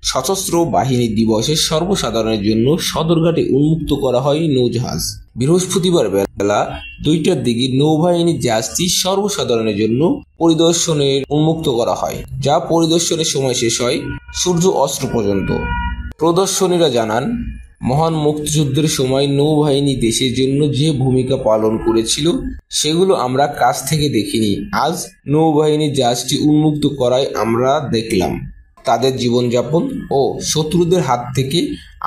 সশস্ত্র বাহিনী দিবসে সর্বসাধারণের জন্য সদরঘাটে উন্মুক্ত করা হয় নৌজাহাজ। বৃহস্পতিবার বেলা 2টার দিকে নৌবাহিনীর জাহাজটি সর্বসাধারণের জন্য পরিদর্শনের উন্মুক্ত করা হয়, যা পরিদর্শনের সময় শেষ হয় সূর্য অস্ত পর্যন্ত। প্রদর্শনীরা জানান, মহান মুক্তিযুদ্ধের সময় নৌবাহিনী দেশের জন্য যে ভূমিকা পালন করেছিল সেগুলো আমরা কাছ থেকে দেখিনি। আজ নৌবাহিনীর জাহাজটি উন্মুক্ত করায় আমরা দেখলাম তাদের জীবনযাপন ও শত্রুদের হাত থেকে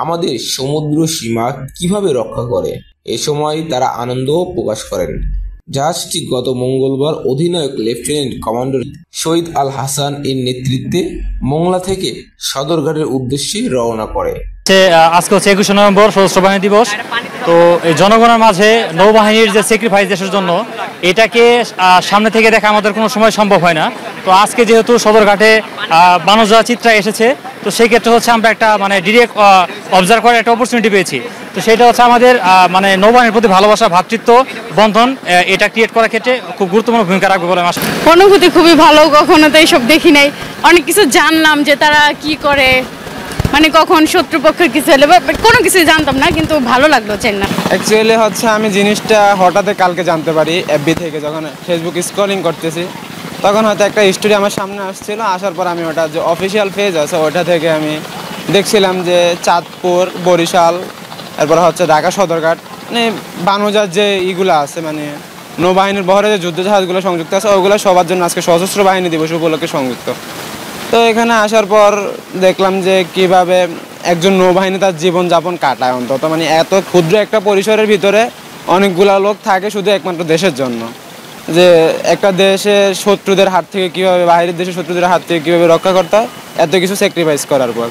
আমাদের সমুদ্র সীমা কিভাবে রক্ষা করে। এ সময় তারা আনন্দ প্রকাশ করেন। জাহাজটি গত মঙ্গলবার অধিনায়ক লেফটেন্যান্ট কমান্ডার শহীদ আল হাসান এর নেতৃত্বে মোংলা থেকে সদরঘাটের উদ্দেশ্যে রওনা করে। আজকে হচ্ছে 21শে নভেম্বর সশস্ত্র বাহিনী দিবস। তো এই জনগণের মাঝে নৌবাহিনীর যে স্যাক্রিফাইস দেশের জন্য, এটাকে সামনে থেকে দেখা আমাদের কোনো সময় সম্ভব হয় না। তো আজকে যেহেতু সদরঘাটে বানজা চিত্রা এসেছে, তো সেই ক্ষেত্রে হচ্ছে আমরা একটা ডিরেক্ট অবজার্ভ করার একটা অপরচুনিটি পেয়েছি। তো সেটা হচ্ছে আমাদের নৌবাহিনীর প্রতি ভালোবাসা, ভ্রাতৃত্ব বন্ধন, এটা ক্রিয়েট করার ক্ষেত্রে খুব গুরুত্বপূর্ণ ভূমিকা রাখবে বলে আমি আশা করি। অনুভূতি খুবই ভালো, কখনো তো এইসব দেখি নাই। অনেক কিছু জানলাম যে তারা কি করে, কখন শত্রুপক্ষের কিছু হলে কোনো কিছু জানতাম না, কিন্তু ভালো লাগলো। অ্যাকচুয়ালি হচ্ছে আমি জিনিসটা হঠাৎ কালকে জানতে পারি এফবি থেকে, যখন ফেসবুক স্ক্রলিং করতেছি তখন হয়তো একটা স্টোরি আমার সামনে আসছিল। আসার পর আমি ওটা যে অফিসিয়াল পেজ আছে ওটা থেকে আমি দেখছিলাম যে চাঁদপুর, বরিশাল, এরপর হচ্ছে ঢাকা সদরঘাট, বানজার যে ইগুলো আছে, নৌবাহিনীর বহরে যে যুদ্ধ জাহাজগুলো সংযুক্ত আছে, ওগুলো সবার জন্য আজকে সশস্ত্র বাহিনী দিবস উপলক্ষে সংযুক্ত। তো এখানে আসার পর দেখলাম যে কিভাবে একজন নৌবাহিনী তার জীবনযাপন কাটায়, অন্তত এত ক্ষুদ্র একটা পরিসরের ভিতরে অনেকগুলা লোক থাকে শুধু একমাত্র দেশের জন্য। যে একটা দেশের শত্রুদের হাত থেকে কীভাবে, বাইরের দেশের শত্রুদের হাত থেকে কীভাবে রক্ষা করতে হয়, এত কিছু স্যাক্রিফাইস করার পর।